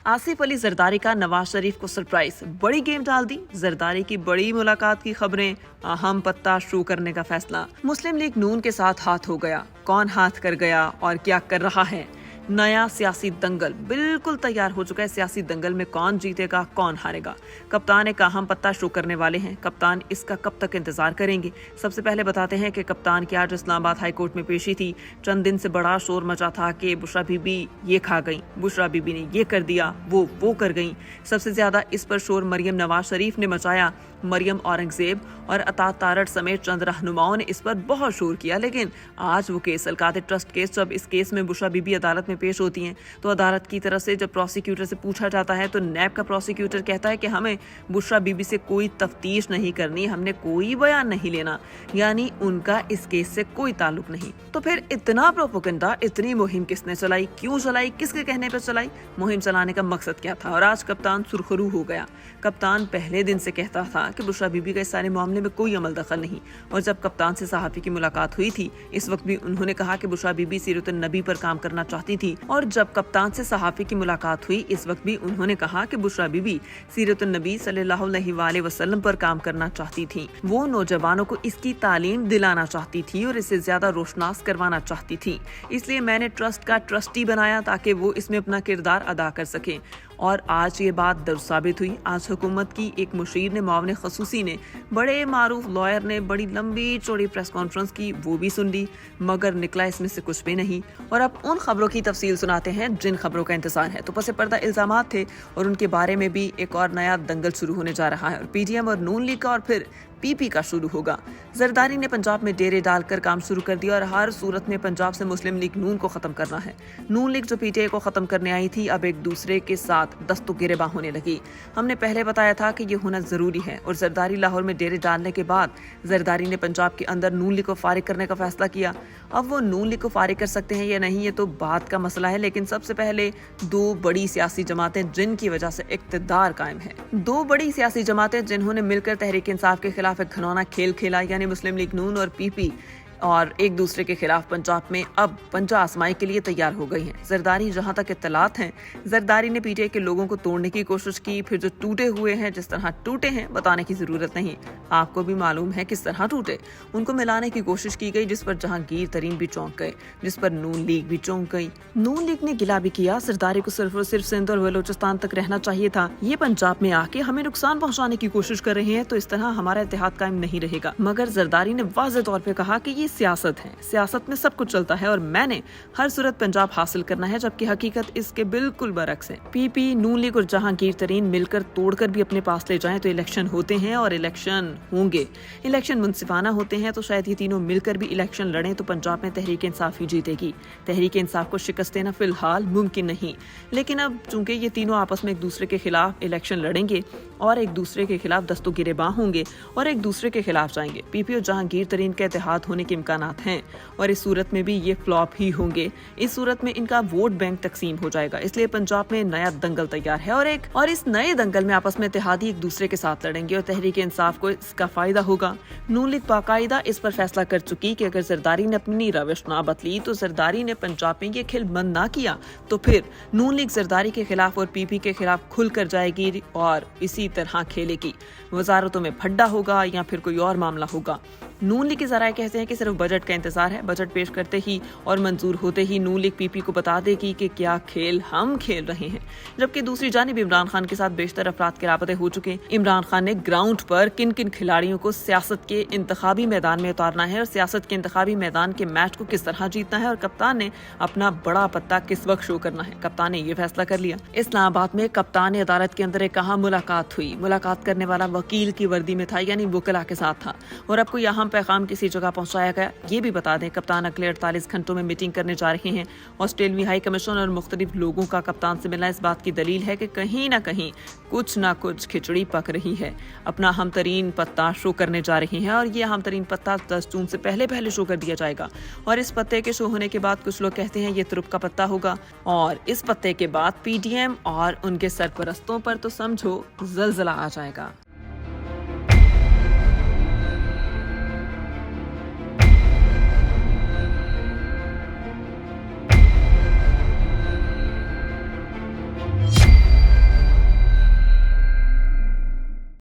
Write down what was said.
आसिफ अली जरदारी का नवाज शरीफ को सरप्राइज, बड़ी गेम डाल दी। जरदारी की बड़ी मुलाकात की खबरें, अहम पत्ता शुरू करने का फैसला। मुस्लिम लीग नून के साथ हाथ हो गया, कौन हाथ कर गया और क्या कर रहा है। नया सियासी दंगल बिल्कुल तैयार हो चुका है। सियासी दंगल में कौन जीतेगा कौन हारेगा, कप्तान एक अहम पत्ता शो करने वाले हैं। कप्तान इसका कब तक इंतजार करेंगे। सबसे पहले बताते हैं कि कप्तान की आज इस्लामाबाद हाई कोर्ट में पेशी थी। चंद दिन से बड़ा शोर मचा था कि बुशरा बीबी ये खा गई, बुशरा बीबी ने ये कर दिया, वो कर गई। सबसे ज्यादा इस पर शोर मरियम नवाज शरीफ ने मचाया। मरियम औरंगजेब और अता तारड़ समेत चंद रहनुमाओं ने इस पर बहुत शोर किया। लेकिन आज वो केस अलकाते ट्रस्ट केस, जब इस केस में बुशरा बीबी अदालत में पेश होती हैं तो अदालत की तरफ से जब प्रोसिक्यूटर से पूछा जाता है तो नैब का प्रोसिक्यूटर कहता है कि हमें बुशरा बीबी से कोई तफ्तीश नहीं करनी, हमने कोई बयान नहीं लेना, यानी उनका इस केस से कोई ताल्लुक नहीं। तो फिर इतना प्रोपेगेंडा, इतनी मुहिम किसने चलाई, क्यों चलाई, किसके कहने पर चलाई, मुहिम चलाने का मकसद क्या था। और आज कप्तान सुरखरू हो गया। कप्तान पहले दिन से कहता था कि बुशरा बीबी का इस सारे मामले में कोई अमल दखल नहीं। और जब कप्तान से सहाफी की मुलाकात हुई थी, इस वक्त भी उन्होंने कहा कि बुशरा बीबी सीरत नबी पर काम करना चाहती थी। और जब कप्तान से सहाफी की मुलाकात हुई, इस वक्त भी उन्होंने कहा कि बुशरा बीबी सीरत नबी सल्लल्लाहु अलैहि वसल्लम पर काम करना चाहती थी। वो नौजवानों को इसकी तालीम दिलाना चाहती थी और इसे ज्यादा रोशनास करवाना चाहती थी। इसलिए मैंने ट्रस्ट का ट्रस्टी बनाया ताकि वो इसमें अपना किरदार अदा कर सके। और आज ये बात दर्ज साबित हुई। आज हुकूमत की एक मुशीर ने, मुआविन खसूसी ने, बड़े मारूफ लॉयर ने बड़ी लंबी चौड़ी प्रेस कॉन्फ्रेंस की, वो भी सुन ली, मगर निकला इसमें से कुछ भी नहीं। और अब उन खबरों की तफसील सुनाते हैं जिन खबरों का इंतजार है। तो पसे पर्दा इल्जामात थे और उनके बारे में भी एक और नया दंगल शुरू होने जा रहा है। और पीडीएम और नून लीग का और फिर पीपी का शुरू होगा। जरदारी ने पंजाब में डेरे डालकर काम शुरू कर दिया और हर सूरत में पंजाब से मुस्लिम लीग नून को खत्म करना है। नून लीग जो पीटीआई को खत्म करने आई थी, अब एक दूसरे के साथ दस्तों गिरेबां होने लगी। हमने पहले बताया था कि ये होना जरूरी है। और जरदारी लाहौर में डेरे डालने के बाद जरदारी ने पंजाब के अंदर नून लीग को फारिग करने का फैसला किया। अब वो नून लीग को फारिग कर सकते हैं या नहीं, ये तो बात का मसला है। लेकिन सबसे पहले दो बड़ी सियासी जमातें जिनकी वजह से इक्तदार कायम है, दो बड़ी सियासी जमातें जिन्होंने मिलकर तहरीक इंसाफ के खिलाफ एक घिनौना खेल खेला, यानी मुस्लिम लीग नून और पीपी, और एक दूसरे के खिलाफ पंजाब में अब पंजा आजमाई के लिए तैयार हो गई हैं। जरदारी, जहां तक इत्तलात हैं, जरदारी ने पीटीआई के लोगों को तोड़ने की कोशिश की। फिर जो टूटे हुए हैं, जिस तरह टूटे हैं बताने की जरूरत नहीं, आपको भी मालूम है किस तरह टूटे। उनको मिलाने की कोशिश की गई, जिस पर जहांगीर तरीन भी चौंक गए, जिस पर नून लीग भी चौंक गई। नून लीग ने गिला भी किया, जरदारी को सिर्फ और सिर्फ सिंध और बलोचिस्तान तक रहना चाहिए था। ये पंजाब में आके हमें नुकसान पहुंचाने की कोशिश कर रहे हैं, तो इस तरह हमारा इत्तेहाद कायम नहीं रहेगा। मगर जरदारी ने वाज़ेह तौर पे कहा कि ये सियासत है, सियासत में सब कुछ चलता है और मैंने हर सूरत पंजाब हासिल करना है, जबकि हकीकत इसके बिल्कुल बरक्स है। पीपी, नून लीग और जहांगीर तरीन मिलकर तोड़कर भी अपने पास ले जाएं तो इलेक्शन होते हैं और इलेक्शन होंगे। इलेक्शन मुनसिफाना होते हैं तो शायद ये तीनों मिलकर भी इलेक्शन लड़ें तो पंजाब में तहरीक इंसाफ ही जीतेगी। तहरीक इंसाफ को शिकस्त देना फिलहाल मुमकिन नहीं। लेकिन अब चूंकि ये तीनों आपस में एक दूसरे के खिलाफ इलेक्शन लड़ेंगे और एक दूसरे के खिलाफ दस्तों गिरेबां होंगे और एक दूसरे के खिलाफ जाएंगे, पीपी और जहांगीर तरीन के इत्तेहाद होने के इम्कानात हैं। और इस सूरत में भी ये फ्लॉप ही होंगे। इस सूरत में इनका वोट बैंक तकसीम हो जाएगा। इसलिए पंजाब में नया दंगल तैयार है और इस नए दंगल में आपस में इत्तेहादी एक दूसरे के साथ लड़ेंगे और तहरीक इंसाफ को इसका फायदा होगा। नून लीग बाकायदा इस पर फैसला कर चुकी कि अगर जरदारी ने अपनी रविश ना बदली, तो जरदारी ने पंजाब में ये खेल बंद ना किया, तो फिर नून लीग जरदारी के खिलाफ और पीपी के खिलाफ खुल कर जाएगी और इसी तरह खेलेगी। वजारतों में फड्डा होगा या फिर कोई और मामला होगा। नून लीग के जराए कहते हैं कि सिर्फ बजट का इंतजार है। बजट पेश करते ही और मंजूर होते ही नून लीग पीपी को बता देगी कि क्या खेल हम खेल रहे हैं। जबकि दूसरी जानिब इमरान खान के साथ बेशतर अफराद के राबते हो चुके हैं। इमरान खान ने ग्राउंड पर किन किन खिलाड़ियों को सियासत के इंतखाबी मैदान में उतारना है और सियासत के इंतखाबी मैदान के मैच को किस तरह जीतना है, और कप्तान ने अपना बड़ा पत्ता किस वक्त शो करना है। कप्तान ने यह फैसला कर लिया। इस्लामाबाद में कप्तान अदालत के अंदर एक कहाँ मुलाकात हुई। मुलाकात करने वाला वकील की वर्दी में था, यानी वकला के साथ था, और अब कोई यहाँ पैगाम किसी जगह पहुंचाया गया। ये भी बता दें, कप्तान अगले 48 घंटों में मीटिंग करने जा रहे हैं। ऑस्ट्रेलियाई हाई कमीशन और मुख्तलिफ लोगों का कप्तान से मिलना इस बात की दलील है कि कहीं ना कहीं कुछ ना कुछ खिचड़ी पक रही है। अपना अहम तरीन पत्ता शो करने जा रही हैं और ये अहम तरीन पत्ता 10 जून से पहले शो कर दिया जाएगा। और इस पत्ते के शो होने के बाद कुछ लोग कहते हैं ये तुरुप का पत्ता होगा, और इस पत्ते के बाद पीडीएम और उनके सरपरस्तों पर तो समझो जलजला आ जाएगा।